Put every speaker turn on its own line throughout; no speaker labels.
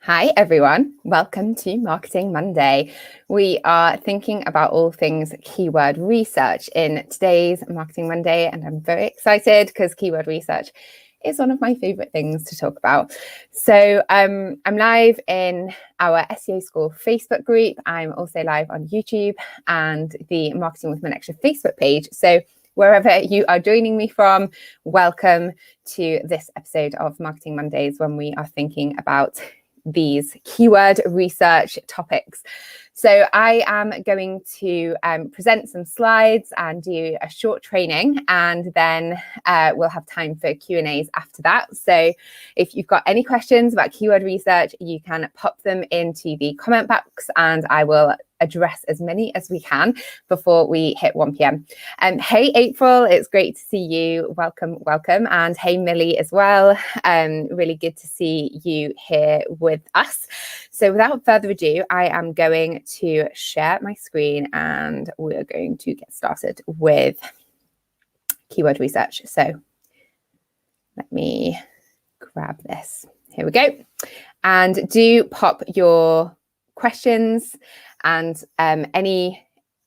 Hi everyone, welcome to Marketing Monday. We are thinking about all things keyword research in today's Marketing Monday, and I'm very excited because keyword research is one of my favorite things to talk about. So I'm live in our SEO School Facebook group. I'm also live on YouTube and the Marketing with Maneksha Facebook page. So wherever you are joining me from, welcome to this episode of Marketing Mondays when we are thinking about these keyword research topics. So I am going to present some slides and do a short training, and then we'll have time for Q&As after that. So if you've got any questions about keyword research, you can pop them into the comment box and I will address as many as we can before we hit 1 p.m. Hey April, it's great to see you. Welcome. And hey Millie as well. Really good to see you here with us. So without further ado, I am going to share my screen and we're going to get started with keyword research. So let me grab this. Here we go. And do pop your questions and any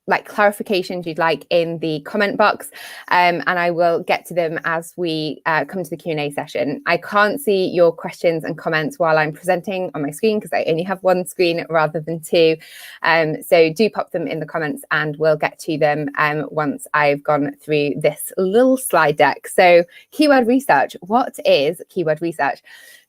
clarifications you'd like in the comment box, and I will get to them as we come to the Q&A session. I can't see your questions and comments while I'm presenting on my screen because I only have one screen rather than two, so do pop them in the comments and we'll get to them once I've gone through this little slide deck. So keyword research, what is keyword research?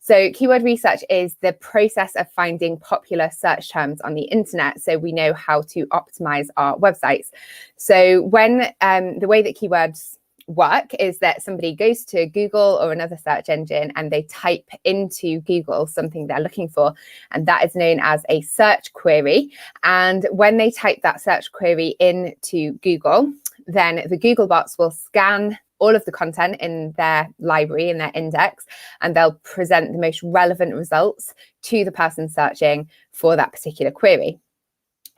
So keyword research is the process of finding popular search terms on the internet so we know how to optimize our websites. So when the way that keywords work is that somebody goes to Google or another search engine and they type into Google something they're looking for, and that is known as a search query. And when they type that search query into Google, then the Google bots will scan all of the content in their library, in their index, and they'll present the most relevant results to the person searching for that particular query.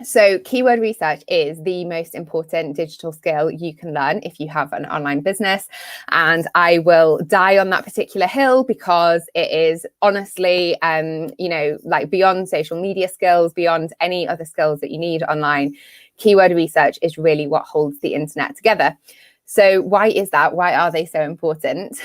So keyword research is the most important digital skill you can learn if you have an online business. And I will die on that particular hill because it is honestly, beyond social media skills, beyond any other skills that you need online. Keyword research is really what holds the internet together. So why is that? Why are they so important?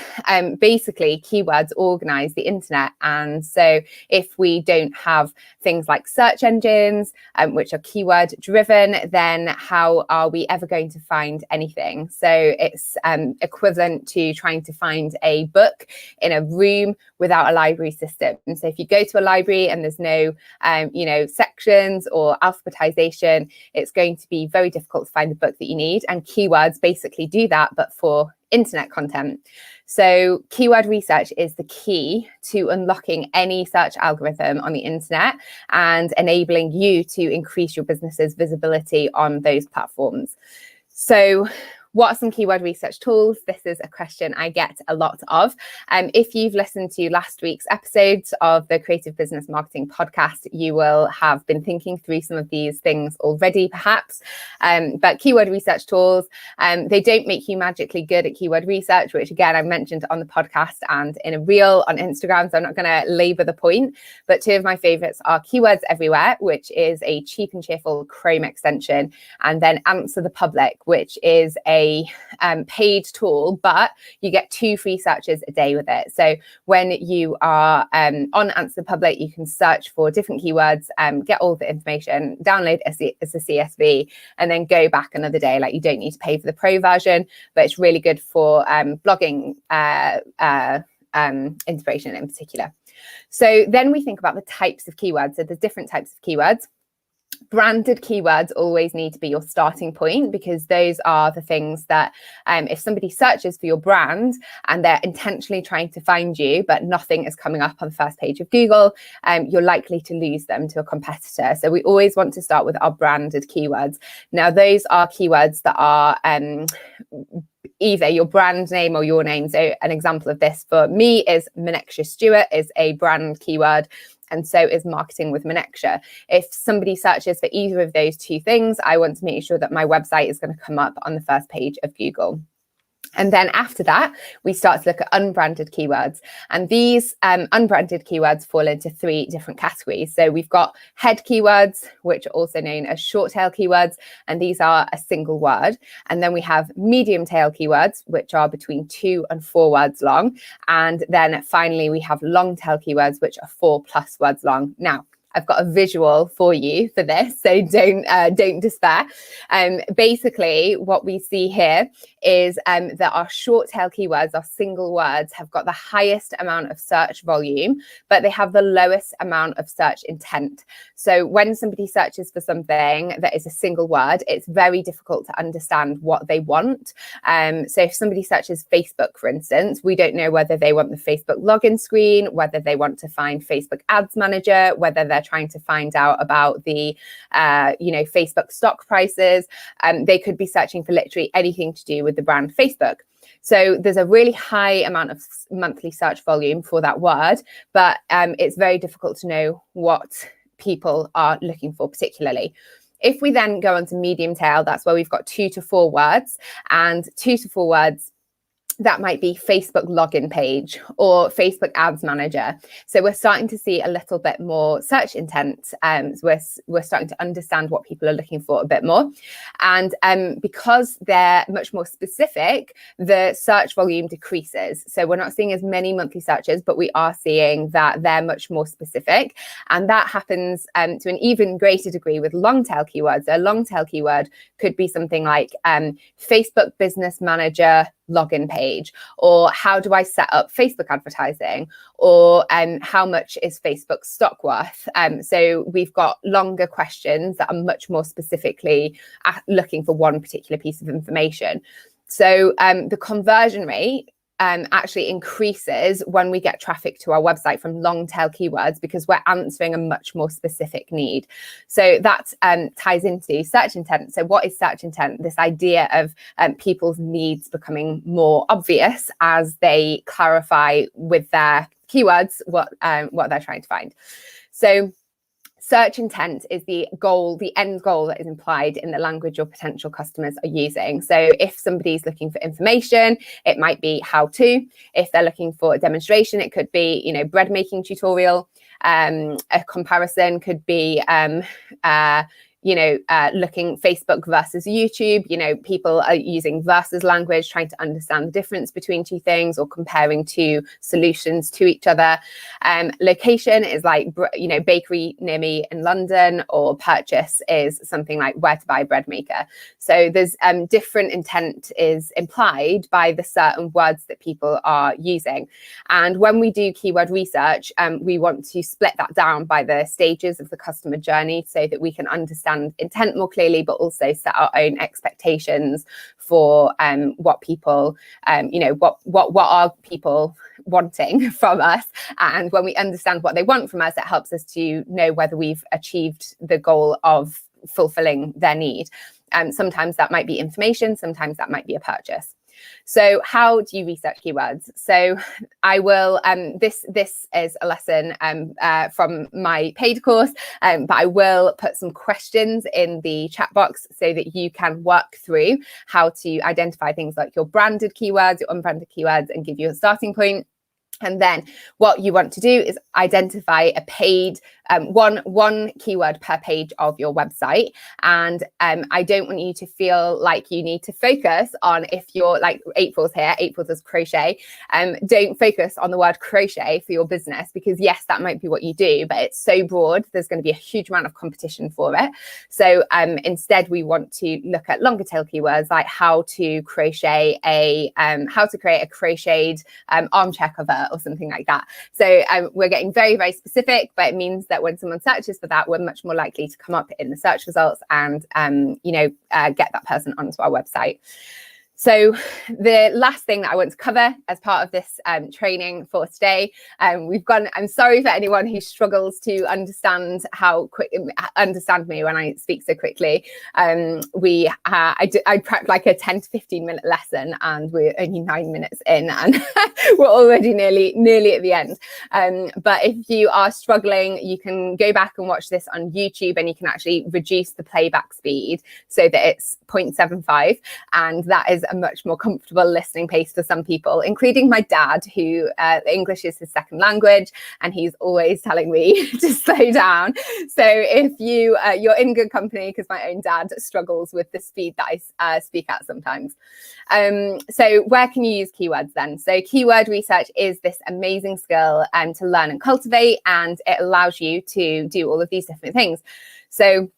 Basically, keywords organize the internet. And so if we don't have things like search engines, which are keyword driven, then how are we ever going to find anything? So it's equivalent to trying to find a book in a room without a library system. And so if you go to a library and there's no, sections or alphabetization, it's going to be very difficult to find the book that you need. And keywords basically do that, but for internet content. So keyword research is the key to unlocking any search algorithm on the internet and enabling you to increase your business's visibility on those platforms. So what are some keyword research tools? This is a question I get a lot of. If you've listened to last week's episodes of the Creative Business Marketing podcast, you will have been thinking through some of these things already, perhaps. But keyword research tools, they don't make you magically good at keyword research, which again, I mentioned on the podcast and in a reel on Instagram, so I'm not going to labor the point. But two of my favorites are Keywords Everywhere, which is a cheap and cheerful Chrome extension, and then Answer the Public, which is a paid tool, but you get 2 free searches a day with it. So when you are on Answer the Public, you can search for different keywords, get all the information, download as a CSV, and then go back another day. Like, you don't need to pay for the pro version, but it's really good for blogging inspiration in particular. So then we think about the types of keywords. So there's different types of keywords. Branded keywords always need to be your starting point, because those are the things that if somebody searches for your brand and they're intentionally trying to find you, but nothing is coming up on the first page of Google, you're likely to lose them to a competitor. So we always want to start with our branded keywords. Now, those are keywords that are either your brand name or your name. So an example of this for me is Maneksha Stewart is a brand keyword, and so is Marketing with Maneksha. If somebody searches for either of those two things, I want to make sure that my website is going to come up on the first page of Google. And then after that, we start to look at unbranded keywords. And these unbranded keywords fall into 3 different categories. So we've got head keywords, which are also known as short tail keywords, and these are a single word. And then we have medium tail keywords, which are between 2 and 4 words long. And then finally, we have long tail keywords, which are 4+ words long. Now, I've got a visual for you for this, so don't despair. Basically, what we see here is that our short tail keywords, our single words, have got the highest amount of search volume, but they have the lowest amount of search intent. So when somebody searches for something that is a single word, it's very difficult to understand what they want. So if somebody searches Facebook, for instance, we don't know whether they want the Facebook login screen, whether they want to find Facebook Ads Manager, whether they're trying to find out about the Facebook stock prices. They could be searching for literally anything to do with the brand Facebook. So there's a really high amount of monthly search volume for that word, but it's very difficult to know what people are looking for particularly. If we then go on to medium tail, that's where we've got 2 to 4 words, and 2 to 4 words, that might be Facebook login page or Facebook Ads Manager. So we're starting to see a little bit more search intent. So we're starting to understand what people are looking for a bit more. And because they're much more specific, the search volume decreases. So we're not seeing as many monthly searches, but we are seeing that they're much more specific. And that happens to an even greater degree with long tail keywords. A long tail keyword could be something like Facebook Business Manager login page, or how do I set up Facebook advertising, or how much is Facebook stock worth? So we've got longer questions that are much more specifically looking for one particular piece of information. So the conversion rate actually increases when we get traffic to our website from long tail keywords, because we're answering a much more specific need. So that ties into search intent. So what is search intent? This idea of people's needs becoming more obvious as they clarify with their keywords what they're trying to find. So search intent is the goal, the end goal that is implied in the language your potential customers are using. So if somebody's looking for information, it might be how to. If they're looking for a demonstration, it could be, bread making tutorial. A comparison could be looking Facebook versus YouTube. People are using versus language, trying to understand the difference between 2 things, or comparing 2 solutions to each other. Location is like, bakery near me in London, or purchase is something like where to buy a bread maker. So there's different intent is implied by the certain words that people are using. And when we do keyword research, we want to split that down by the stages of the customer journey so that we can understand intent more clearly, but also set our own expectations for what people, what are people wanting from us. And when we understand what they want from us, it helps us to know whether we've achieved the goal of fulfilling their need. Sometimes that might be information, sometimes that might be a purchase. So how do you research keywords? So I will, this is a lesson from my paid course, but I will put some questions in the chat box so that you can work through how to identify things like your branded keywords, your unbranded keywords, and give you a starting point. And then what you want to do is identify a paid one keyword per page of your website. And I don't want you to feel like you need to focus on, if you're like April's here, April does crochet. Don't focus on the word crochet for your business, because yes, that might be what you do, but it's so broad. There's going to be a huge amount of competition for it. So instead, we want to look at longer tail keywords like how to crochet how to create a crocheted armchair cover, or something like that. So we're getting very, very specific, but it means that when someone searches for that, we're much more likely to come up in the search results and, get that person onto our website. So the last thing that I want to cover as part of this training for today, I'm sorry for anyone who struggles to understand me when I speak so quickly. I prep like a 10 to 15 minute lesson, and we're only 9 minutes in, and we're already nearly at the end. But if you are struggling, you can go back and watch this on YouTube, and you can actually reduce the playback speed so that it's 0.75, and that is a much more comfortable listening pace for some people, including my dad, who English is his second language, and he's always telling me to slow down. So if you're in good company, because my own dad struggles with the speed that I speak at sometimes. So where can you use keywords then? So keyword research is this amazing skill to learn and cultivate, and it allows you to do all of these different things. So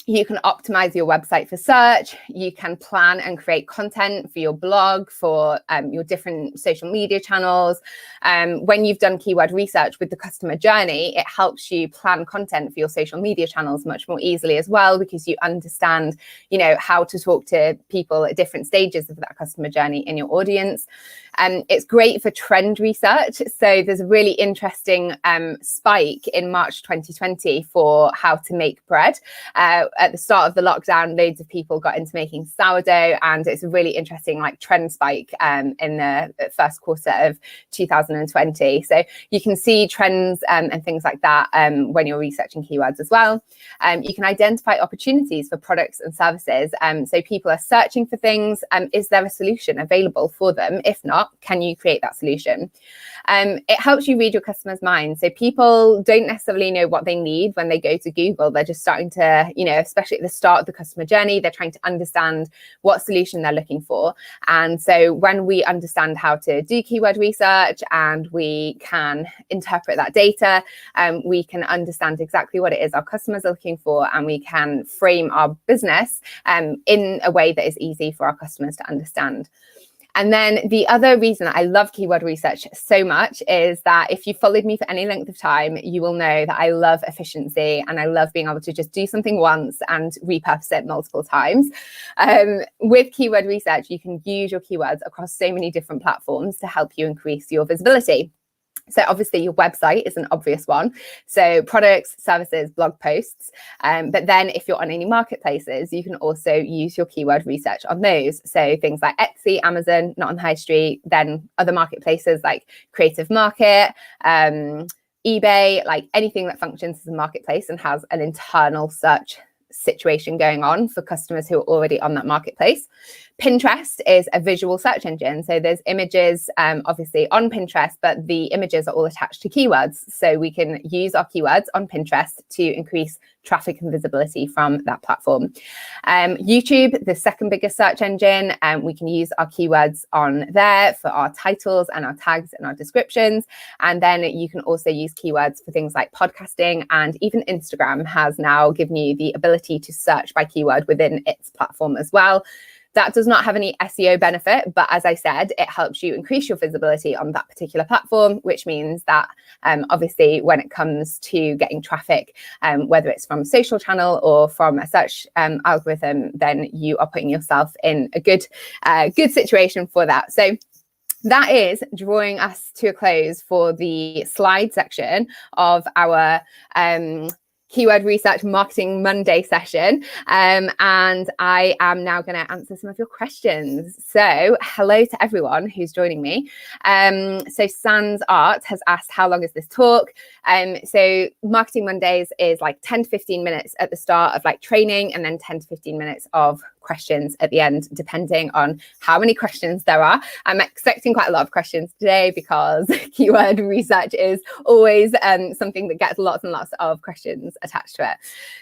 you can optimize your website for search. You can plan and create content for your blog, for your different social media channels. When you've done keyword research with the customer journey, it helps you plan content for your social media channels much more easily as well, because you understand, how to talk to people at different stages of that customer journey in your audience. It's great for trend research. So there's a really interesting spike in March 2020 for how to make bread. At the start of the lockdown, loads of people got into making sourdough, and it's a really interesting trend spike in the first quarter of 2020. So you can see trends and things like that when you're researching keywords as well. You can identify opportunities for products and services. So people are searching for things. Is there a solution available for them? If not, can you create that solution? It helps you read your customers' minds. So people don't necessarily know what they need when they go to Google. They're just starting to, especially at the start of the customer journey, they're trying to understand what solution they're looking for. And so when we understand how to do keyword research and we can interpret that data, we can understand exactly what it is our customers are looking for, and we can frame our business in a way that is easy for our customers to understand. And then the other reason that I love keyword research so much is that if you followed me for any length of time, you will know that I love efficiency, and I love being able to just do something once and repurpose it multiple times. With keyword research, you can use your keywords across so many different platforms to help you increase your visibility. So obviously your website is an obvious one. So products, services, blog posts. But then if you're on any marketplaces, you can also use your keyword research on those. So things like Etsy, Amazon, not on the high street, then other marketplaces like Creative Market, eBay, like anything that functions as a marketplace and has an internal search situation going on for customers who are already on that marketplace. Pinterest is a visual search engine. So there's images obviously on Pinterest, but the images are all attached to keywords. So we can use our keywords on Pinterest to increase traffic and visibility from that platform. YouTube, the second biggest search engine, we can use our keywords on there for our titles and our tags and our descriptions. And then you can also use keywords for things like podcasting, and even Instagram has now given you the ability to search by keyword within its platform as well. That does not have any SEO benefit, but as I said, it helps you increase your visibility on that particular platform, which means that obviously when it comes to getting traffic, whether it's from a social channel or from a search algorithm, then you are putting yourself in a good situation for that. So that is drawing us to a close for the slide section of our Keyword Research Marketing Monday session. And I am now going to answer some of your questions. So hello to everyone who's joining me. So Sans Art has asked, how long is this talk? So Marketing Mondays is like 10 to 15 minutes at the start of like training, and then 10 to 15 minutes of questions at the end, depending on how many questions there are. I'm expecting quite a lot of questions today because keyword research is always something that gets lots and lots of questions attached to it.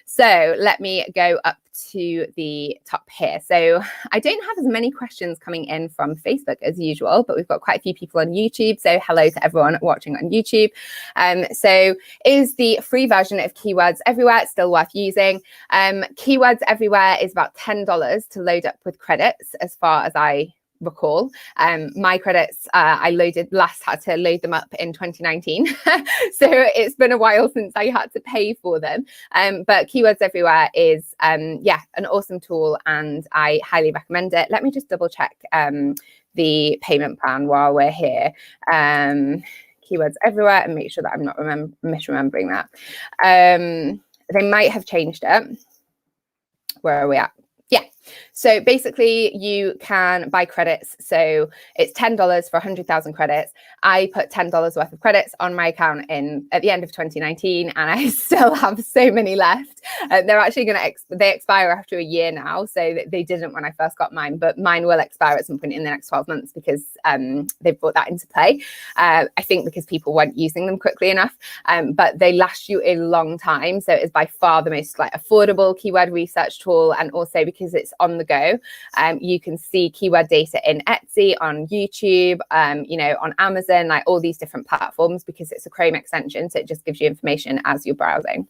So let me go up to the top here. So I don't have as many questions coming in from Facebook as usual, but we've got quite a few people on YouTube. So hello to everyone watching on YouTube. So is the free version of Keywords Everywhere still worth using? Keywords Everywhere is about $10 to load up with credits, as far as I recall. My credits, I had to load them up in 2019. So it's been a while since I had to pay for them. But Keywords Everywhere is, an awesome tool, and I highly recommend it. Let me just double check the payment plan while we're here. Keywords Everywhere, and make sure that I'm not misremembering that. They might have changed it. Where are we at? Yeah. So basically you can buy credits. So it's $10 for 100,000 credits. I put $10 worth of credits on my account at the end of 2019, and I still have so many left. They're actually going to they expire after a year now. So they didn't when I first got mine, but mine will expire at some point in the next 12 months because they've brought that into play. I think because people weren't using them quickly enough, but they last you a long time. So it is by far the most affordable keyword research tool, and also because it's on the go. You can see keyword data in Etsy, on YouTube, on Amazon, all these different platforms, because it's a Chrome extension. So it just gives you information as you're browsing.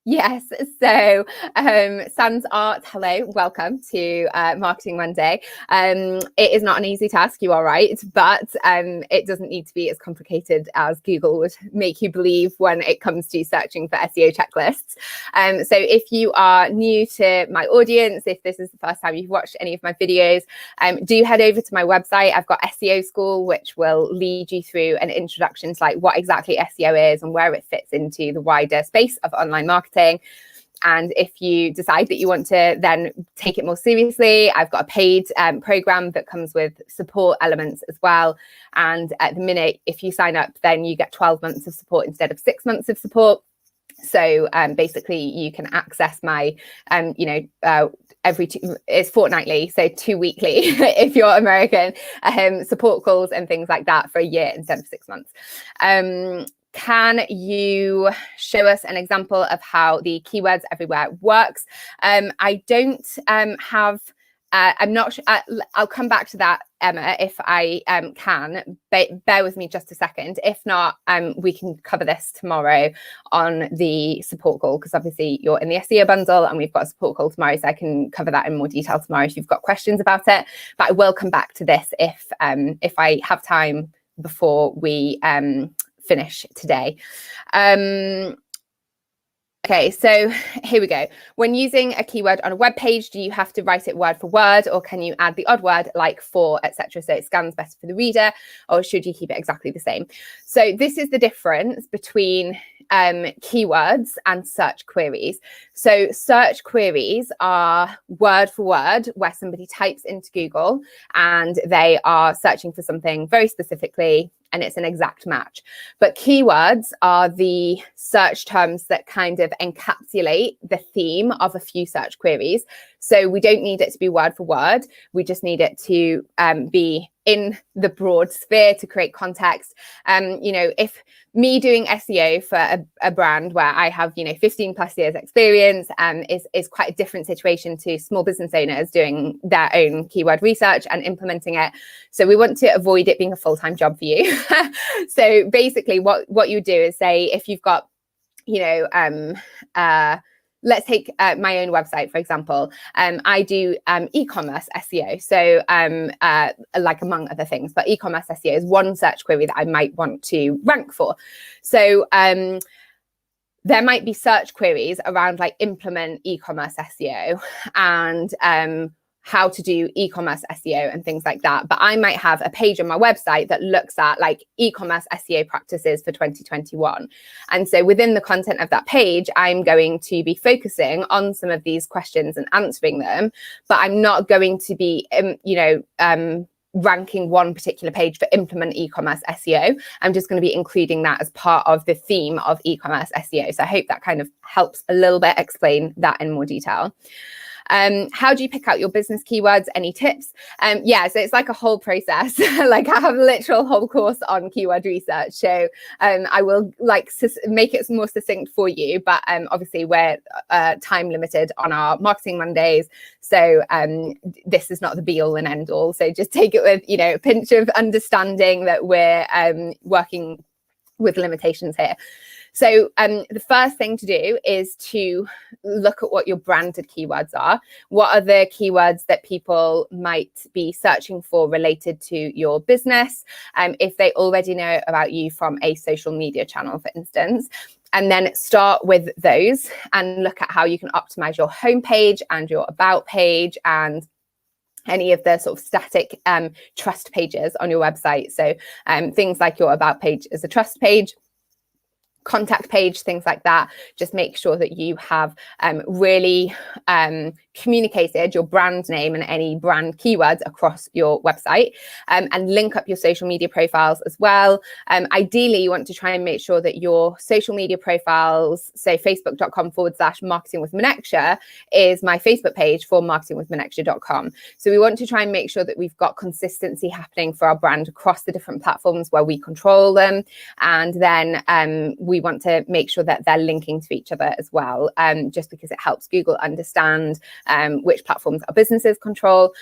Yes, so Sans Art, hello, welcome to Marketing Monday. It is not an easy task, you are right, but it doesn't need to be as complicated as Google would make you believe when it comes to searching for SEO checklists. So if you are new to my audience, if this is the first time you've watched any of my videos, do head over to my website. I've got SEO School, which will lead you through an introduction to what exactly SEO is and where it fits into the wider space of online marketing. And if you decide that you want to then take it more seriously, I've got a paid program that comes with support elements as well. And at the minute, if you sign up, then you get 12 months of support instead of 6 months of support. So basically, you can access my, it's fortnightly, so 2 weekly if you're American, support calls and things like that for a year instead of 6 months. Can you show us an example of how the Keywords Everywhere works? I don't have, I'm not sure, I'll come back to that, Emma, if I can, but bear with me just a second. If not, we can cover this tomorrow on the support call, because obviously you're in the SEO bundle and we've got a support call tomorrow, so I can cover that in more detail tomorrow if you've got questions about it. But I will come back to this if I have time before we finish today. Okay, so here we go. When using a keyword on a web page, do you have to write it word for word, or can you add the odd word like for, etc., so it scans better for the reader, or should you keep it exactly the same? So this is the difference between keywords and search queries. So search queries are word for word, where somebody types into Google and they are searching for something very specifically, and it's an exact match. But keywords are the search terms that kind of encapsulate the theme of a few search queries. So we don't need it to be word for word. We just need it to be in the broad sphere to create context. If me doing SEO for a brand where I have, 15 plus years experience is quite a different situation to small business owners doing their own keyword research and implementing it. So we want to avoid it being a full-time job for you. So basically what you do is say, if you've got, let's take my own website, for example. I do e-commerce SEO. So among other things, but e-commerce SEO is one search query that I might want to rank for. So there might be search queries around implement e-commerce SEO and how to do e-commerce SEO and things like that. But I might have a page on my website that looks at e-commerce SEO practices for 2021. And so within the content of that page, I'm going to be focusing on some of these questions and answering them, but I'm not going to be, ranking one particular page for implement e-commerce SEO. I'm just going to be including that as part of the theme of e-commerce SEO. So I hope that kind of helps a little bit explain that in more detail. How do you pick out your business keywords? Any tips? So it's a whole process. I have a literal whole course on keyword research. So I will make it more succinct for you. But obviously we're time limited on our Marketing Mondays. So this is not the be all and end all. So just take it with, a pinch of understanding that we're working with limitations here. So the first thing to do is to look at what your branded keywords are. What are the keywords that people might be searching for related to your business? If they already know about you from a social media channel, for instance. And then start with those and look at how you can optimize your homepage and your about page and any of the sort of static trust pages on your website. So things like your about page is a trust page. contact page, things like that. Just make sure that you have really communicated your brand name and any brand keywords across your website, and link up your social media profiles as well. Ideally, you want to try and make sure that your social media profiles, say facebook.com/marketing with Moneksha is my Facebook page for marketingwithmoneksha.com. So we want to try and make sure that we've got consistency happening for our brand across the different platforms where we control them. And then we want to make sure that they're linking to each other as well, just because it helps Google understand which platforms our businesses control.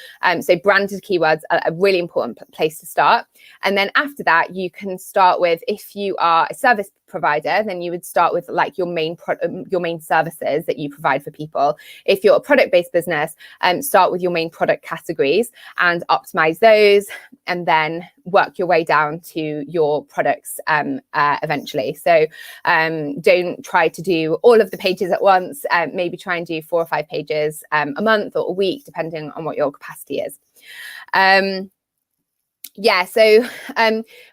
So branded keywords are a really important place to start. And then after that, you can start with, if you are a service provider, then you would start with like your main services that you provide for people. If you're a product-based business, start with your main product categories and optimize those, and then work your way down to your products eventually. So don't try to do all of the pages at once. Maybe try and do 4 or 5 pages a month or a week, depending on what your capacity is. Yeah, so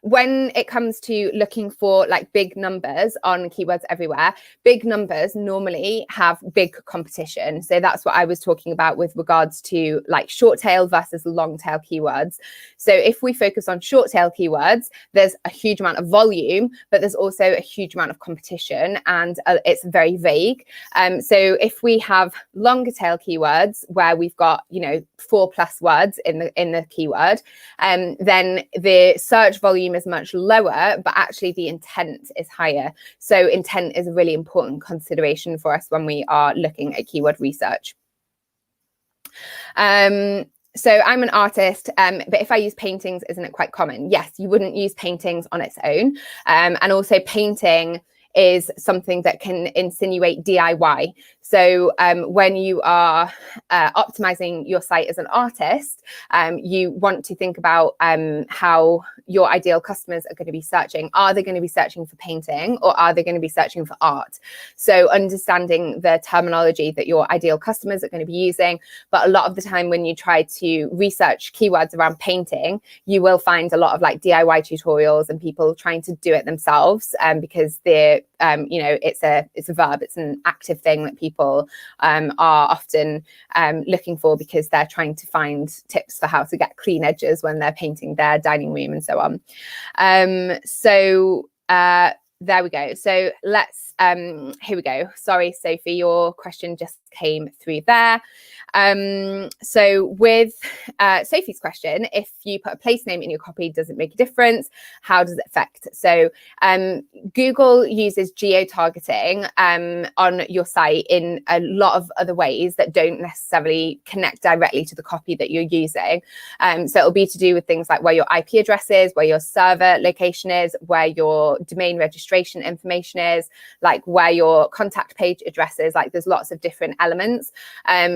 when it comes to looking for like big numbers on keywords everywhere, big numbers normally have big competition. So that's what I was talking about with regards to like short tail versus long tail keywords. So if we focus on short tail keywords, there's a huge amount of volume, but there's also a huge amount of competition, and it's very vague. So if we have longer tail keywords where we've got, 4+ words in the keyword, then the search volume is much lower, but actually the intent is higher. So intent is a really important consideration for us when we are looking at keyword research. So I'm an artist, but if I use paintings, isn't it quite common? Yes, you wouldn't use paintings on its own. And also painting is something that can insinuate DIY. So when you are optimizing your site as an artist, you want to think about how your ideal customers are going to be searching. Are they going to be searching for painting, or are they going to be searching for art? So understanding the terminology that your ideal customers are going to be using. But a lot of the time when you try to research keywords around painting, you will find a lot of like DIY tutorials and people trying to do it themselves, because they're it's a verb, it's an active thing that people are often looking for, because they're trying to find tips for how to get clean edges when they're painting their dining room and so on. There we go. So let's here we go. Sorry, Sophie, your question just came through there. So with Sophie's question, if you put a place name in your copy, does it make a difference? How does it affect? So Google uses geo-targeting on your site in a lot of other ways that don't necessarily connect directly to the copy that you're using. So it'll be to do with things like where your IP address is, where your server location is, where your domain registration information is, like where your contact page address is. Like there's lots of different elements.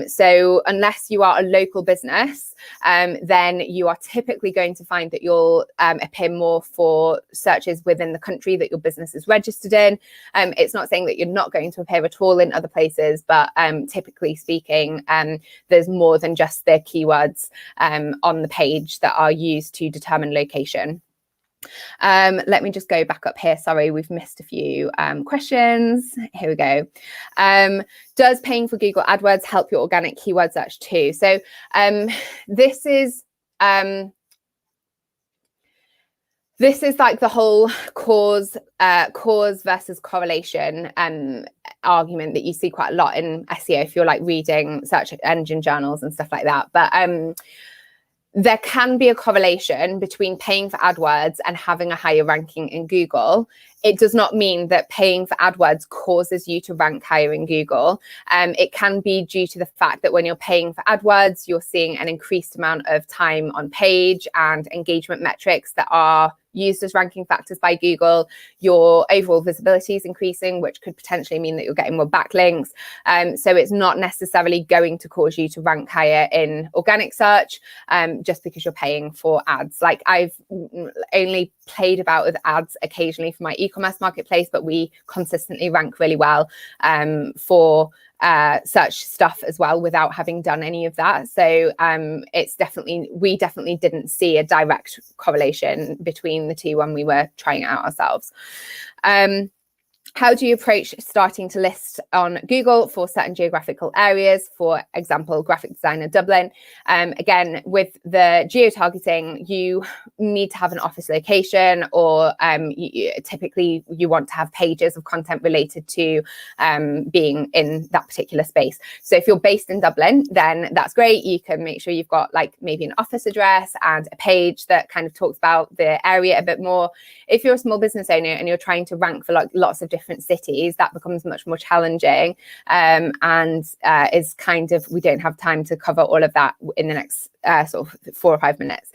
So unless you are a local business, then you are typically going to find that you'll appear more for searches within the country that your business is registered in. It's not saying that you're not going to appear at all in other places, but typically speaking, there's more than just the keywords on the page that are used to determine location. Let me just go back up here. Sorry, we've missed a few questions. Here we go. Does paying for Google AdWords help your organic keyword search too? So this is like the whole cause versus correlation argument that you see quite a lot in SEO if you're like reading search engine journals and stuff like that. But there can be a correlation between paying for AdWords and having a higher ranking in Google. It does not mean that paying for AdWords causes you to rank higher in Google. It can be due to the fact that when you're paying for AdWords, you're seeing an increased amount of time on page and engagement metrics that are used as ranking factors by Google. Your overall visibility is increasing, which could potentially mean that you're getting more backlinks. So it's not necessarily going to cause you to rank higher in organic search just because you're paying for ads. Like I've only played about with ads occasionally for my e-commerce marketplace, but we consistently rank really well for search stuff as well without having done any of that. So we definitely didn't see a direct correlation between the two when we were trying it out ourselves. How do you approach starting to list on Google for certain geographical areas? For example, graphic designer Dublin. Again, with the geo-targeting, you need to have an office location, or typically you want to have pages of content related to being in that particular space. So if you're based in Dublin, then that's great. You can make sure you've got like maybe an office address and a page that kind of talks about the area a bit more. If you're a small business owner and you're trying to rank for like lots of different cities, that becomes much more challenging, and is kind of, we don't have time to cover all of that in the next sort of 4 or 5 minutes.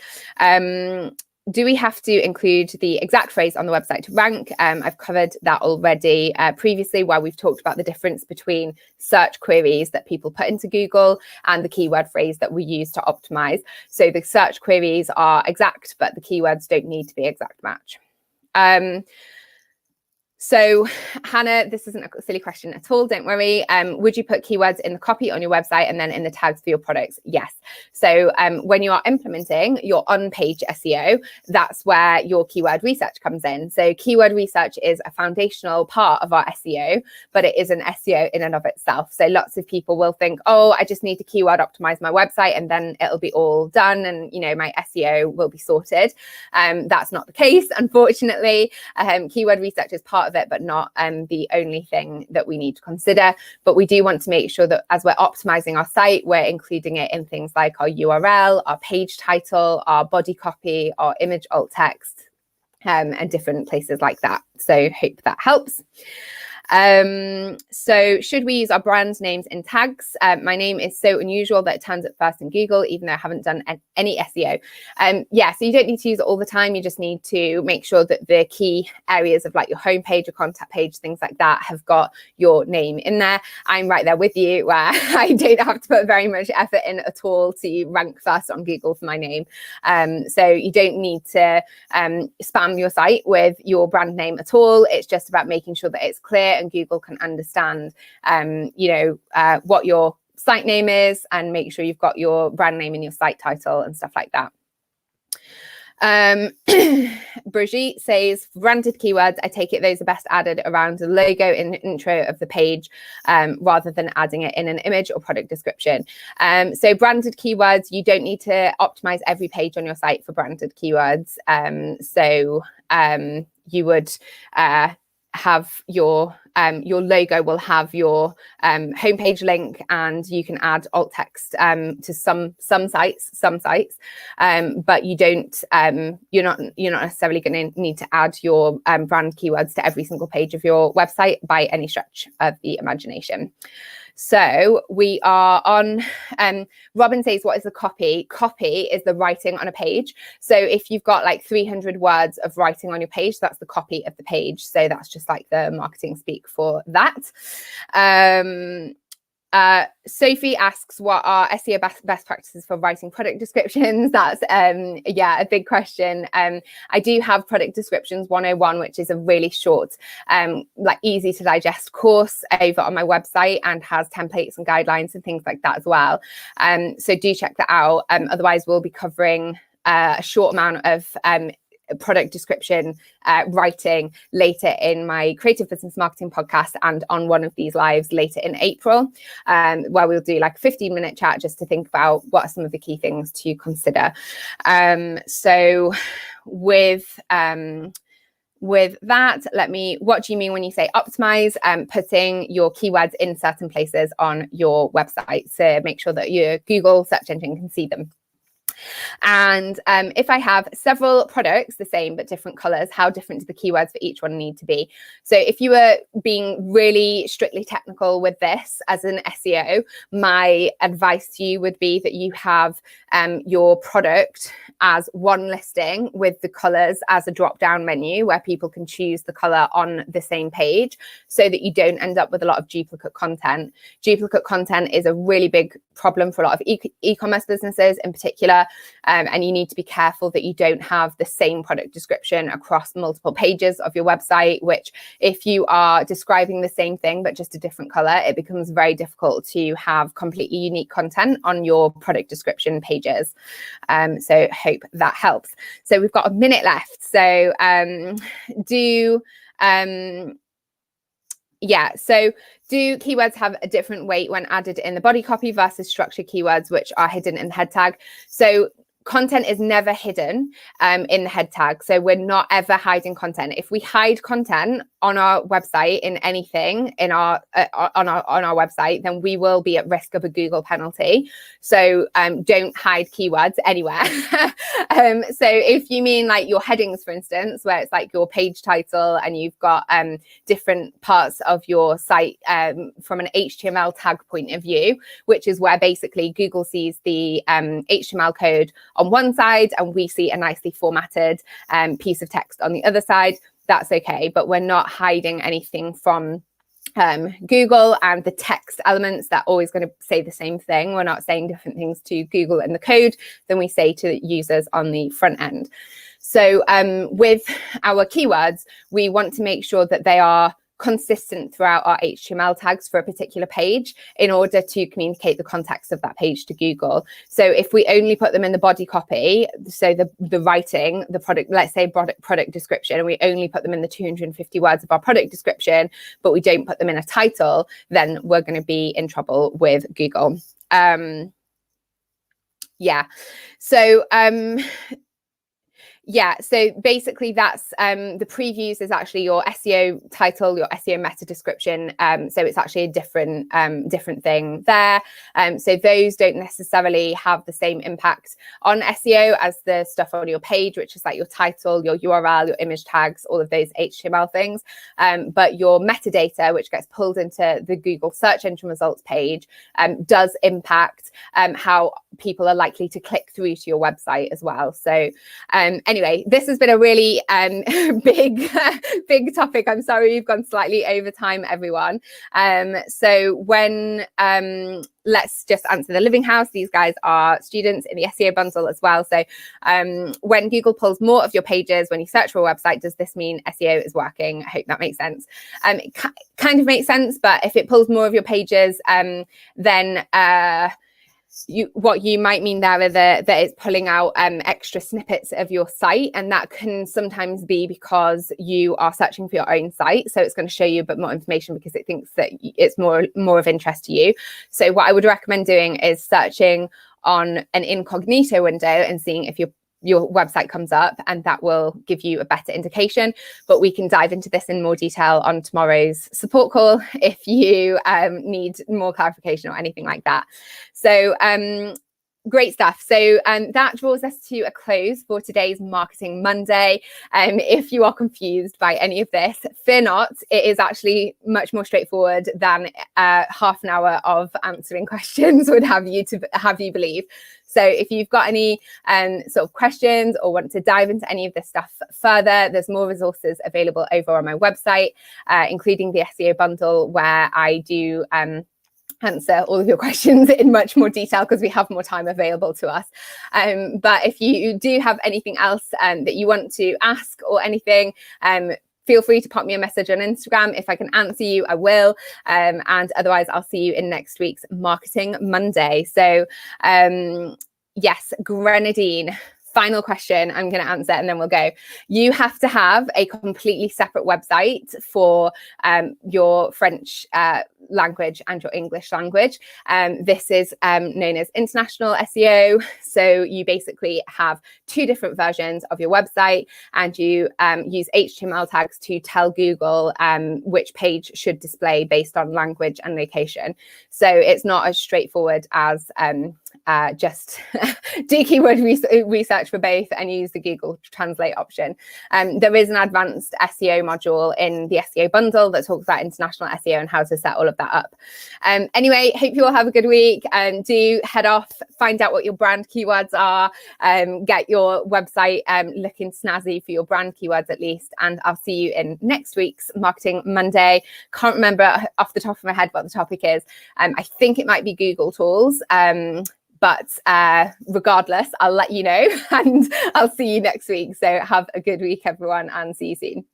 Do we have to include the exact phrase on the website to rank? I've covered that already previously, where we've talked about the difference between search queries that people put into Google and the keyword phrase that we use to optimize. So the search queries are exact, but the keywords don't need to be exact match. So Hannah, this isn't a silly question at all, don't worry. Would you put keywords in the copy on your website and then in the tags for your products? Yes. So when you are implementing your on-page SEO, that's where your keyword research comes in. So keyword research is a foundational part of our SEO, but it is an SEO in and of itself. So lots of people will think, oh, I just need to keyword optimize my website and then it'll be all done and, you know, my SEO will be sorted. That's not the case, unfortunately. Keyword research is part of it, but not the only thing that we need to consider. But we do want to make sure that as we're optimizing our site, we're including it in things like our URL, our page title, our body copy, our image alt text, and different places like that. So hope that helps. So should we use our brand names in tags? My name is so unusual that it turns up first in Google, even though I haven't done any SEO. Yeah, so you don't need to use it all the time. You just need to make sure that the key areas of like your homepage, your contact page, things like that have got your name in there. I'm right there with you, where I don't have to put very much effort in at all to rank first on Google for my name. So you don't need to spam your site with your brand name at all. It's just about making sure that it's clear and Google can understand, what your site name is, and make sure you've got your brand name in your site title and stuff like that. Brigitte says, branded keywords, I take it those are best added around the logo in the intro of the page, rather than adding it in an image or product description. So branded keywords, you don't need to optimize every page on your site for branded keywords. You would have your logo will have your homepage link, and you can add alt text to some sites, but you don't you're not necessarily going to need to add your brand keywords to every single page of your website by any stretch of the imagination. So we are on, Robin says, what is the copy? Copy is the writing on a page. So if you've got like 300 words of writing on your page, that's the copy of the page. So that's just like the marketing speak for that. Sophie asks, what are SEO best practices for writing product descriptions? That's a big question. I do have Product Descriptions 101, which is a really short, like easy to digest course over on my website, and has templates and guidelines and things like that as well. So do check that out. Otherwise, we'll be covering a short amount of product description writing later in my creative business marketing podcast, and on one of these lives later in April, where we'll do like a 15-minute chat just to think about what are some of the key things to consider. So with that, what do you mean when you say optimize? Putting your keywords in certain places on your website to make sure that your Google search engine can see them. And if I have several products, the same but different colors, how different do the keywords for each one need to be? So if you were being really strictly technical with this as an SEO, my advice to you would be that you have your product as one listing with the colors as a drop-down menu where people can choose the color on the same page, so that you don't end up with a lot of duplicate content. Duplicate content is a really big problem for a lot of e-commerce businesses in particular. And you need to be careful that you don't have the same product description across multiple pages of your website, which if you are describing the same thing but just a different color, it becomes very difficult to have completely unique content on your product description pages. So hope that helps. So we've got a minute left. So Yeah, so do keywords have a different weight when added in the body copy versus structured keywords, which are hidden in the head tag? So content is never hidden in the head tag. So we're not ever hiding content. If we hide content on our website in anything in our on our website, then we will be at risk of a Google penalty. So don't hide keywords anywhere. So if you mean like your headings, for instance, where it's like your page title and you've got different parts of your site from an HTML tag point of view, which is where basically Google sees the HTML code on one side and we see a nicely formatted piece of text on the other side, that's okay. But we're not hiding anything from Google, and the text elements, they're always going to say the same thing. We're not saying different things to Google in the code than we say to users on the front end. So with our keywords, we want to make sure that they are consistent throughout our HTML tags for a particular page in order to communicate the context of that page to Google. So if we only put them in the body copy, so the writing, the product, let's say product description, and we only put them in the 250 words of our product description, but we don't put them in a title, then we're going to be in trouble with Google. Yeah. So yeah, so basically that's the previews is actually your SEO title, your SEO meta description. So it's actually a different thing there. So those don't necessarily have the same impact on SEO as the stuff on your page, which is like your title, your URL, your image tags, all of those HTML things. But your metadata, which gets pulled into the Google search engine results page, does impact how people are likely to click through to your website as well. So anyway, this has been a really big topic. I'm sorry we've gone slightly over time, everyone. So when let's just answer the Living House. These guys are students in the SEO bundle as well. So when Google pulls more of your pages when you search for a website, does this mean SEO is working? I hope that makes sense. It kind of makes sense, but if it pulls more of your pages, then what you might mean there are that it's pulling out extra snippets of your site, and that can sometimes be because you are searching for your own site, so it's going to show you a bit more information because it thinks that it's more of interest to you. So what I would recommend doing is searching on an incognito window and seeing if your website comes up, and that will give you a better indication. But we can dive into this in more detail on tomorrow's support call if you need more clarification or anything like that. So great stuff. So that draws us to a close for today's Marketing Monday. If you are confused by any of this, fear not. It is actually much more straightforward than half an hour of answering questions would have you believe. So if you've got any sort of questions or want to dive into any of this stuff further, there's more resources available over on my website, including the SEO bundle, where I do answer all of your questions in much more detail because we have more time available to us. But if you do have anything else that you want to ask or anything, feel free to pop me a message on Instagram. If I can answer you, I will. And otherwise, I'll see you in next week's Marketing Monday. So yes, Grenadine. Final question I'm going to answer and then we'll go. You have to have a completely separate website for your French language and your English language. This is known as international SEO. So you basically have two different versions of your website, and you use HTML tags to tell Google which page should display based on language and location. So it's not as straightforward as just do keyword research for both and use the Google Translate option. There is an advanced SEO module in the SEO bundle that talks about international SEO and how to set all of that up. Anyway, hope you all have a good week. Do head off, find out what your brand keywords are, get your website looking snazzy for your brand keywords at least, and I'll see you in next week's Marketing Monday. Can't remember off the top of my head what the topic is. I think it might be Google tools. But regardless, I'll let you know, and I'll see you next week. So have a good week, everyone, and see you soon.